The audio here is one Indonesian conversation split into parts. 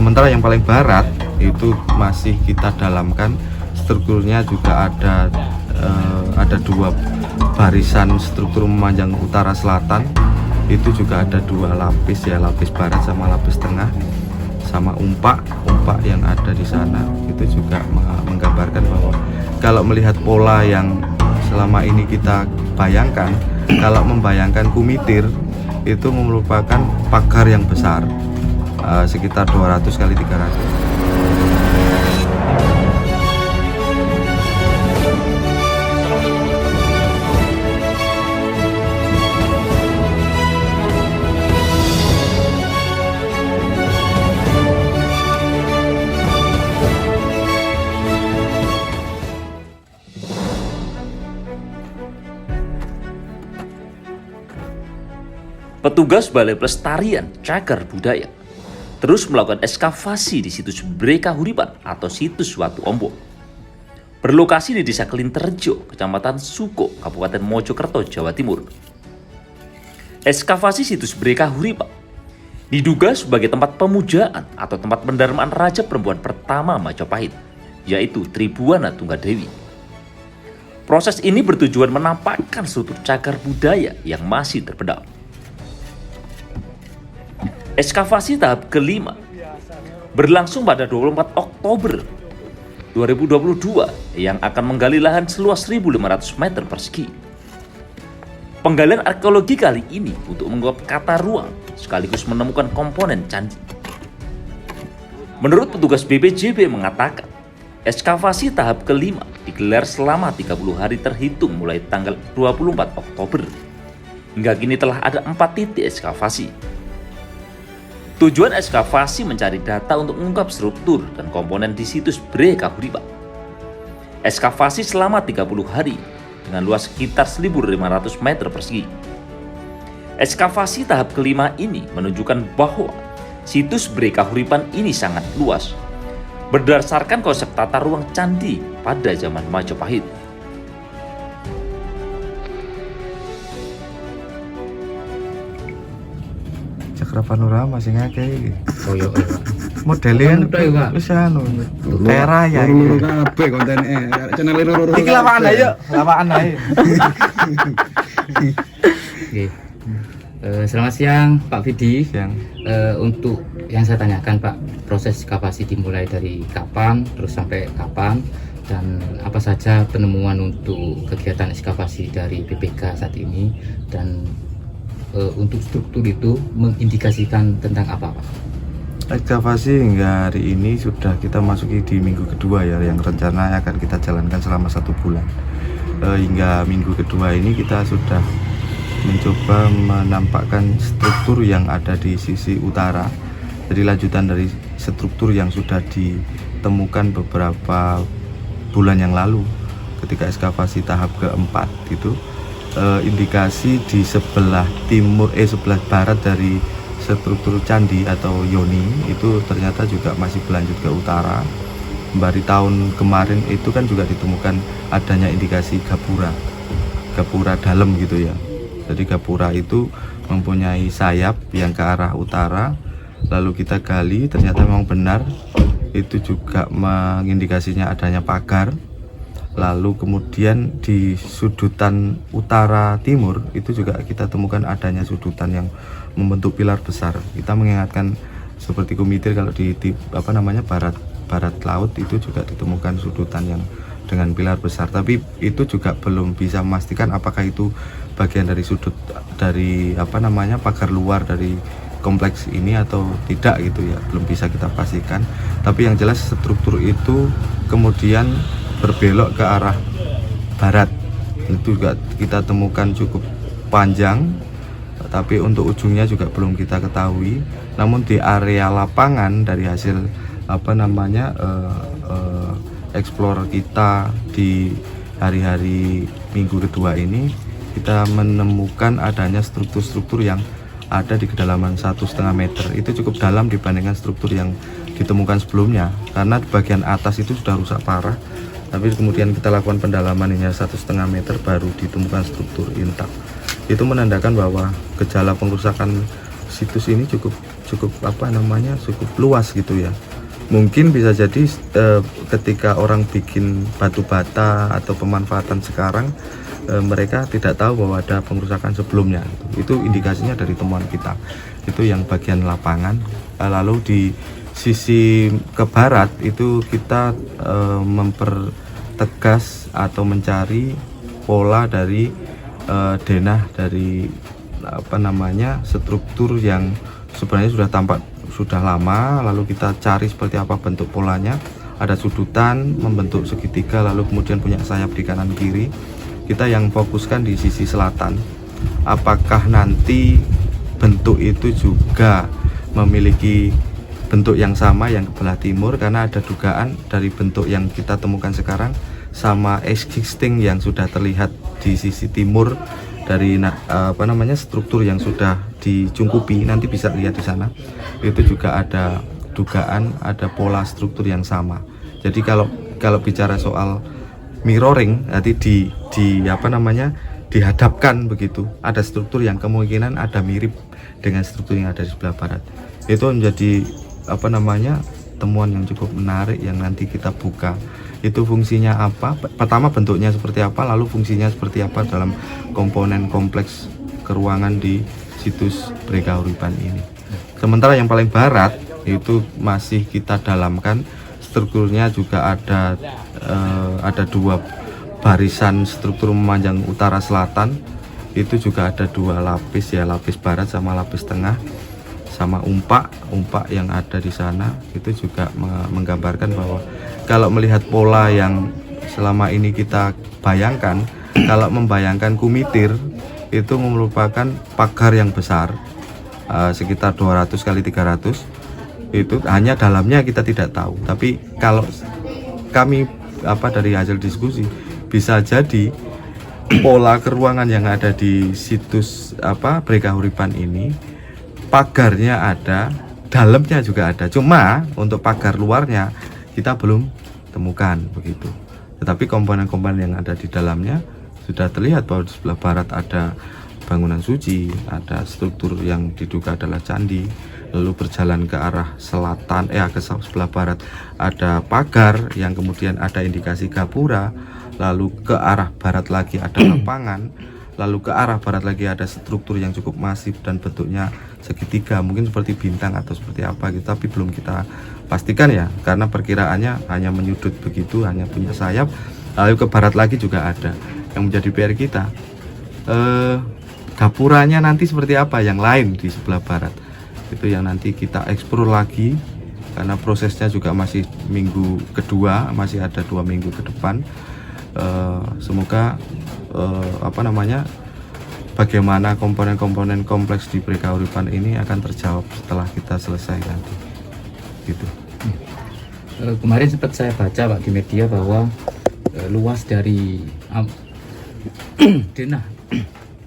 Sementara yang paling barat itu masih kita dalamkan, strukturnya juga ada dua barisan struktur memanjang utara selatan, itu juga ada dua lapis ya, lapis barat sama lapis tengah, sama umpak yang ada di sana. Itu juga menggambarkan bahwa kalau melihat pola yang selama ini kita bayangkan, kalau membayangkan kumitir itu merupakan pagar yang besar, sekitar 200 kali 300. Petugas Balai Pelestarian Cagar Budaya terus melakukan ekskavasi di situs Brekahuripan atau situs Watu Ombo. Berlokasi di Desa Kelinterjo, Kecamatan Suko, Kabupaten Mojokerto, Jawa Timur. Ekskavasi situs Brekahuripan diduga sebagai tempat pemujaan atau tempat pendarmaan raja perempuan pertama Majapahit, yaitu Tribuana Tunggadewi. Proses ini bertujuan menampakkan struktur cagar budaya yang masih terpendam. Ekskavasi tahap kelima berlangsung pada 24 Oktober 2022 yang akan menggali lahan seluas 1.500 meter persegi. Penggalian arkeologi kali ini untuk mengungkap kata ruang sekaligus menemukan komponen candi. Menurut petugas BPJB mengatakan, ekskavasi tahap kelima digelar selama 30 hari terhitung mulai tanggal 24 Oktober. Hingga kini telah ada 4 titik ekskavasi. Tujuan ekskavasi mencari data untuk mengungkap struktur dan komponen di situs Brekahuripan. Ekskavasi selama 30 hari dengan luas sekitar 1.500 meter persegi. Ekskavasi tahap kelima ini menunjukkan bahwa situs Brekahuripan ini sangat luas berdasarkan konsep tata ruang candi pada zaman Majapahit. Cakra panorama sing akeh. Oh iya. Modelnya kan wis anu. Daerah ya. Loro kabeh kontene. Channel loro. Iki lawakan ayo, lawakan ae. Oke. Selamat siang Pak Vidi. Siang. Untuk yang saya tanyakan Pak, proses ekskavasi dimulai dari kapan, terus sampai kapan, dan apa saja penemuan untuk kegiatan ekskavasi dari BPK saat ini, dan untuk struktur itu mengindikasikan tentang apa Pak? Ekskavasi hingga hari ini sudah kita masuki di minggu kedua ya, yang rencana akan kita jalankan selama 1 bulan. Hingga minggu kedua ini kita sudah mencoba menampakkan struktur yang ada di sisi utara. Jadi lanjutan dari struktur yang sudah ditemukan beberapa bulan yang lalu ketika ekskavasi tahap keempat itu. Indikasi di sebelah sebelah barat dari struktur candi atau yoni itu ternyata juga masih berlanjut ke utara. Dari tahun kemarin itu kan juga ditemukan adanya indikasi gapura dalam gitu ya. Jadi gapura itu mempunyai sayap yang ke arah utara, lalu kita gali ternyata memang benar itu juga mengindikasinya adanya pagar. Lalu kemudian di sudutan utara timur itu juga kita temukan adanya sudutan yang membentuk pilar besar. Kita mengingatkan seperti kumitir kalau di barat laut itu juga ditemukan sudutan yang dengan pilar besar. Tapi itu juga belum bisa memastikan apakah itu bagian dari sudut dari pagar luar dari kompleks ini atau tidak gitu ya. Belum bisa kita pastikan. Tapi yang jelas struktur itu kemudian berbelok ke arah barat. Itu juga kita temukan cukup panjang, tapi untuk ujungnya juga belum kita ketahui. Namun di area lapangan dari hasil explore kita di hari-hari minggu kedua ini, kita menemukan adanya struktur-struktur yang ada di kedalaman 1,5 meter. Itu cukup dalam dibandingkan struktur yang ditemukan sebelumnya, karena di bagian atas itu sudah rusak parah. Tapi kemudian kita lakukan pendalaman hanya 1,5 meter baru ditemukan struktur intak. Itu menandakan bahwa gejala pengrusakan situs ini cukup luas gitu ya. Mungkin bisa jadi ketika orang bikin batu bata atau pemanfaatan sekarang, mereka tidak tahu bahwa ada pengerusakan sebelumnya. Itu indikasinya dari temuan kita. Itu yang bagian lapangan. Lalu di sisi ke barat itu kita mempertegas atau mencari pola dari denah dari struktur yang sebenarnya sudah tampak sudah lama, lalu kita cari seperti apa bentuk polanya. Ada sudutan membentuk segitiga, lalu kemudian punya sayap di kanan kiri. Kita yang fokuskan di sisi selatan, apakah nanti bentuk itu juga memiliki bentuk yang sama yang ke belah timur, karena ada dugaan dari bentuk yang kita temukan sekarang sama existing yang sudah terlihat di sisi timur dari struktur yang sudah dicungkupi. Nanti bisa lihat di sana, itu juga ada dugaan ada pola struktur yang sama. Jadi kalau bicara soal mirroring, nanti dihadapkan begitu, ada struktur yang kemungkinan ada mirip dengan struktur yang ada di sebelah barat. Itu menjadi temuan yang cukup menarik yang nanti kita buka. Itu fungsinya apa? Pertama bentuknya seperti apa, lalu fungsinya seperti apa dalam komponen kompleks keruangan di situs Brega Uriban ini. Sementara yang paling barat itu masih kita dalamkan, strukturnya juga ada dua barisan struktur memanjang utara selatan. Itu juga ada dua lapis ya, lapis barat sama lapis tengah, sama umpak yang ada di sana. Itu juga menggambarkan bahwa kalau melihat pola yang selama ini kita bayangkan, kalau membayangkan kumitir itu merupakan pagar yang besar, sekitar 200 kali 300, itu hanya dalamnya kita tidak tahu. Tapi kalau kami dari hasil diskusi, bisa jadi pola keruangan yang ada di situs Brega Uriban ini, pagarnya ada, dalamnya juga ada. Cuma untuk pagar luarnya kita belum temukan begitu. Tetapi komponen-komponen yang ada di dalamnya sudah terlihat bahwa di sebelah barat ada bangunan suci, ada struktur yang diduga adalah candi. Lalu berjalan ke arah selatan, ke sebelah barat ada pagar yang kemudian ada indikasi gapura. Lalu ke arah barat lagi ada lapangan. Lalu ke arah barat lagi ada struktur yang cukup masif dan bentuknya segitiga, mungkin seperti bintang atau seperti apa gitu, tapi belum kita pastikan ya, karena perkiraannya hanya menyudut begitu, hanya punya sayap. Lalu ke barat lagi juga ada. Yang menjadi PR kita, gapuranya nanti seperti apa yang lain di sebelah barat, itu yang nanti kita eksplor lagi, karena prosesnya juga masih minggu kedua, masih ada 2 minggu ke depan. Semoga bagaimana komponen-komponen kompleks di Brega Uriban ini akan terjawab setelah kita selesai nanti gitu. Kemarin sempat saya baca Pak di media bahwa luas dari denah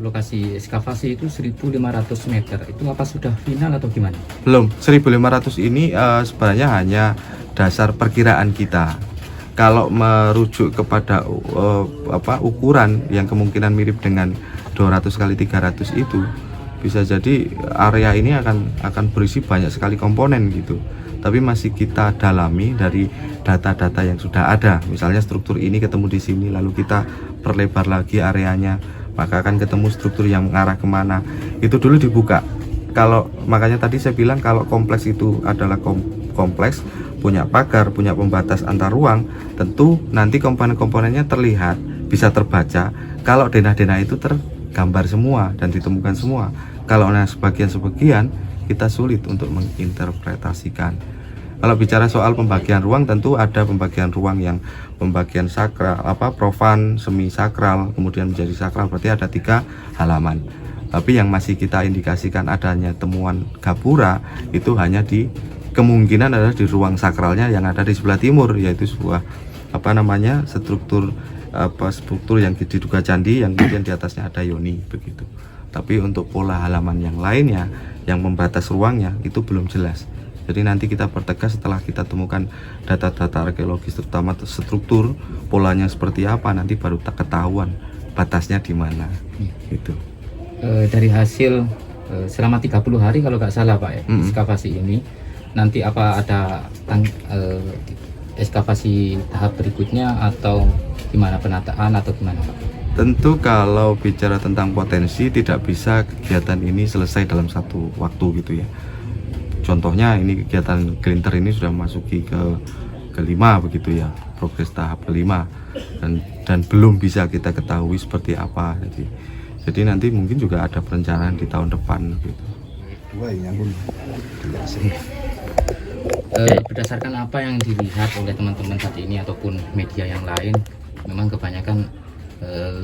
lokasi ekskavasi itu 1.500 meter. Itu apa sudah final atau gimana? Belum. 1.500 ini sebenarnya hanya dasar perkiraan kita. Kalau merujuk kepada ukuran yang kemungkinan mirip dengan 200 kali 300 itu, bisa jadi area ini akan berisi banyak sekali komponen gitu. Tapi masih kita dalami dari data-data yang sudah ada. Misalnya struktur ini ketemu di sini, lalu kita perlebar lagi areanya, maka akan ketemu struktur yang mengarah kemana. Itu dulu dibuka. Makanya tadi saya bilang kalau kompleks itu adalah kompleks, punya pagar, punya pembatas antar ruang, tentu nanti komponen-komponennya terlihat, bisa terbaca. Kalau denah-denah itu tergambar semua dan ditemukan semua. Kalau sebagian-sebagian kita sulit untuk menginterpretasikan. Kalau bicara soal pembagian ruang, tentu ada pembagian ruang yang pembagian sakral, profan, semi sakral, kemudian menjadi sakral, berarti ada 3 halaman. Tapi yang masih kita indikasikan adanya temuan gapura itu hanya di kemungkinan adalah di ruang sakralnya yang ada di sebelah timur, yaitu sebuah struktur yang diduga candi yang kemudian di atasnya ada yoni begitu. Tapi untuk pola halaman yang lainnya yang membatas ruangnya itu belum jelas. Jadi nanti kita pertegas setelah kita temukan data-data arkeologis, terutama struktur polanya seperti apa, nanti baru ketahuan batasnya di mana gitu. Dari hasil selama 30 hari kalau nggak salah Pak ya, ekskavasi ini. Nanti apa ada ekskavasi tahap berikutnya atau gimana, penataan atau gimana Pak? Tentu kalau bicara tentang potensi tidak bisa kegiatan ini selesai dalam satu waktu gitu ya. Contohnya ini kegiatan Glinter ini sudah masuki kelima begitu ya, progres tahap kelima, dan belum bisa kita ketahui seperti apa. Jadi nanti mungkin juga ada perencanaan di tahun depan gitu. Berdasarkan apa yang dilihat oleh teman-teman saat ini ataupun media yang lain, memang kebanyakan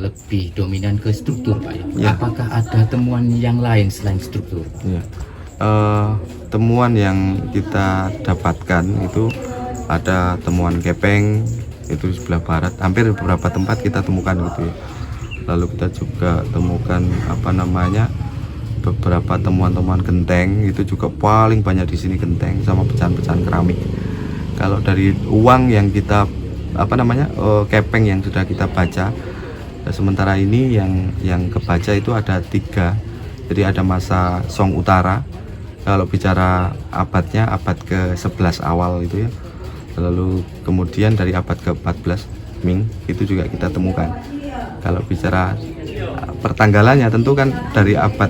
lebih dominan ke struktur Pak ya. Ya. Apakah ada temuan yang lain selain struktur? Ya. Temuan yang kita dapatkan itu ada temuan kepeng itu di sebelah barat, hampir beberapa tempat kita temukan gitu ya. Lalu kita juga temukan beberapa temuan-temuan genteng, itu juga paling banyak di sini genteng sama pecahan-pecahan keramik. Kalau dari uang yang kita kepeng yang sudah kita baca, sementara ini yang kebaca itu ada 3. Jadi ada masa Song Utara, kalau bicara abadnya abad ke-11 awal itu ya. Lalu kemudian dari abad ke-14 Ming itu juga kita temukan. Kalau bicara pertanggalannya tentu kan dari abad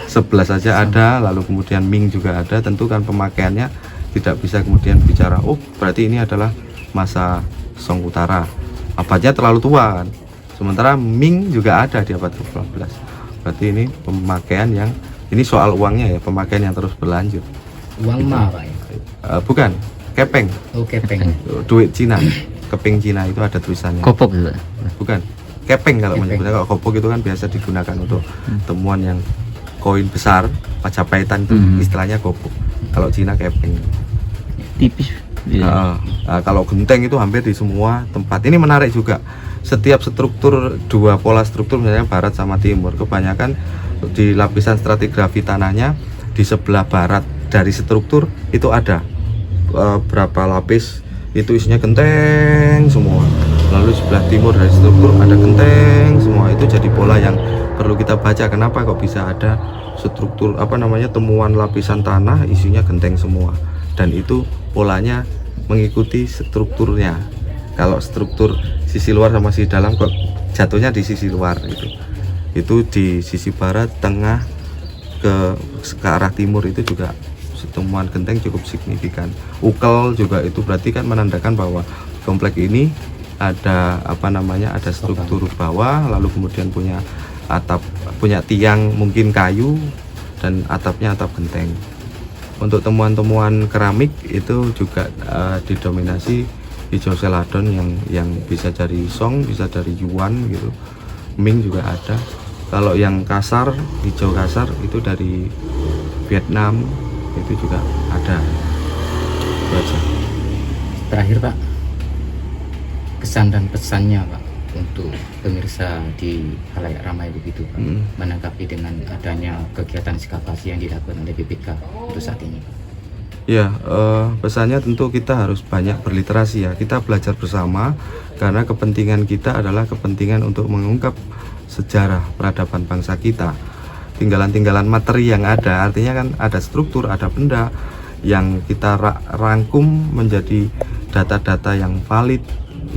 11 saja ada, lalu kemudian Ming juga ada. Tentu kan pemakaiannya tidak bisa kemudian bicara berarti ini adalah masa Song Utara, abadnya terlalu tua kan. Sementara Ming juga ada di abad ke-12. Berarti ini pemakaian yang, ini soal uangnya ya, pemakaian yang terus berlanjut. Uang ma Pak ya? Bukan, kepeng. Oh kepeng. Duit Cina, kepeng Cina itu ada tulisannya. Kopok itu Pak? Bukan, kepeng kalau Kepeng. menyebutnya. Kalau kopok itu kan biasa digunakan untuk temuan yang koin besar, Majapahit itu istilahnya kopok. Kalau Cina kepeng. Tipis. Kalau genteng itu hampir di semua tempat. Ini menarik juga. Setiap struktur, 2 pola struktur misalnya barat sama timur, kebanyakan di lapisan stratigrafi tanahnya di sebelah barat dari struktur itu ada berapa lapis itu isinya genteng semua. Lalu sebelah timur dari struktur ada genteng semua. Itu jadi pola yang perlu kita baca. Kenapa kok bisa ada struktur temuan lapisan tanah isinya genteng semua, dan itu polanya mengikuti strukturnya. Kalau struktur sisi luar sama sisi dalam kok jatuhnya di sisi luar itu di sisi barat, tengah ke arah timur itu juga temuan genteng cukup signifikan. Ukel juga itu berarti kan menandakan bahwa komplek ini ada ada struktur bawah, lalu kemudian punya atap, punya tiang mungkin kayu, dan atapnya atap genteng. Untuk temuan-temuan keramik itu juga didominasi hijau seladon yang bisa dari Song, bisa dari Yuan gitu. Ming juga ada. Kalau yang kasar, hijau kasar itu dari Vietnam, itu juga ada. Itu aja. Terakhir Pak, kesan dan pesannya Pak untuk pemirsa di halayak ramai begitu Pak, menanggapi dengan adanya kegiatan ekskavasi yang dilakukan oleh BPK untuk saat ini Pak. Ya, pesannya tentu kita harus banyak berliterasi ya. Kita belajar bersama karena kepentingan kita adalah kepentingan untuk mengungkap sejarah peradaban bangsa kita. Tinggalan-tinggalan materi yang ada, artinya kan ada struktur, ada benda yang kita rangkum menjadi data-data yang valid,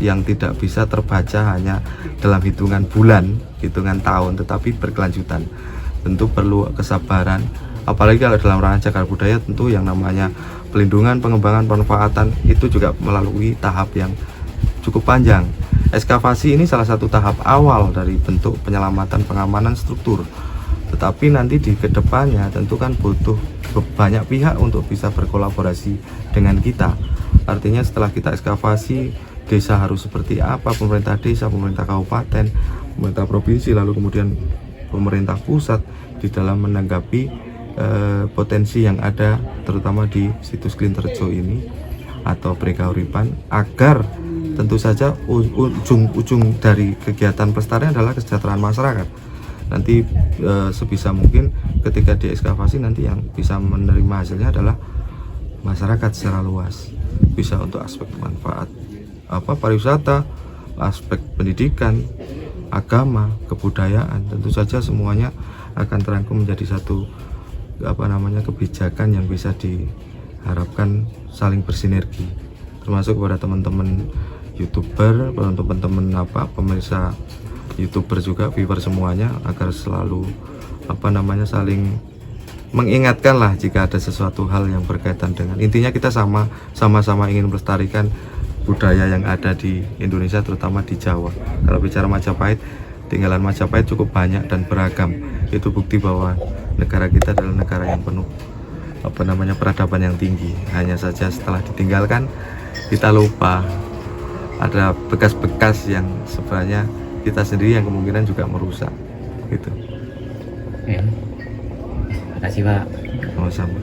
yang tidak bisa terbaca hanya dalam hitungan bulan, hitungan tahun, tetapi berkelanjutan. Tentu perlu kesabaran. Apalagi kalau dalam rangka cagar budaya, tentu yang namanya pelindungan, pengembangan, pemanfaatan itu juga melalui tahap yang cukup panjang. Ekskavasi ini salah satu tahap awal dari bentuk penyelamatan pengamanan struktur. Tetapi nanti di kedepannya tentu kan butuh banyak pihak untuk bisa berkolaborasi dengan kita. Artinya setelah kita ekskavasi, desa harus seperti apa, pemerintah desa, pemerintah kabupaten, pemerintah provinsi, lalu kemudian pemerintah pusat di dalam menanggapi potensi yang ada terutama di situs Glinterjo ini atau Prekauripan, agar tentu saja ujung dari kegiatan pelestarian adalah kesejahteraan masyarakat. Nanti sebisa mungkin ketika diekskavasi nanti yang bisa menerima hasilnya adalah masyarakat secara luas, bisa untuk aspek manfaat pariwisata, aspek pendidikan, agama, kebudayaan, tentu saja semuanya akan terangkum menjadi satu kebijakan yang bisa diharapkan saling bersinergi, termasuk kepada teman-teman YouTuber, teman-teman pemirsa YouTuber juga, viewer semuanya, agar selalu saling mengingatkan lah jika ada sesuatu hal yang berkaitan dengan, intinya kita sama-sama ingin melestarikan budaya yang ada di Indonesia, terutama di Jawa. Kalau bicara Majapahit, tinggalan Majapahit cukup banyak dan beragam. Itu bukti bahwa negara kita adalah negara yang penuh peradaban yang tinggi. Hanya saja setelah ditinggalkan, kita lupa ada bekas-bekas yang sebenarnya kita sendiri yang kemungkinan juga merusak gitu. Ya. Terima kasih Pak. Sama-sama.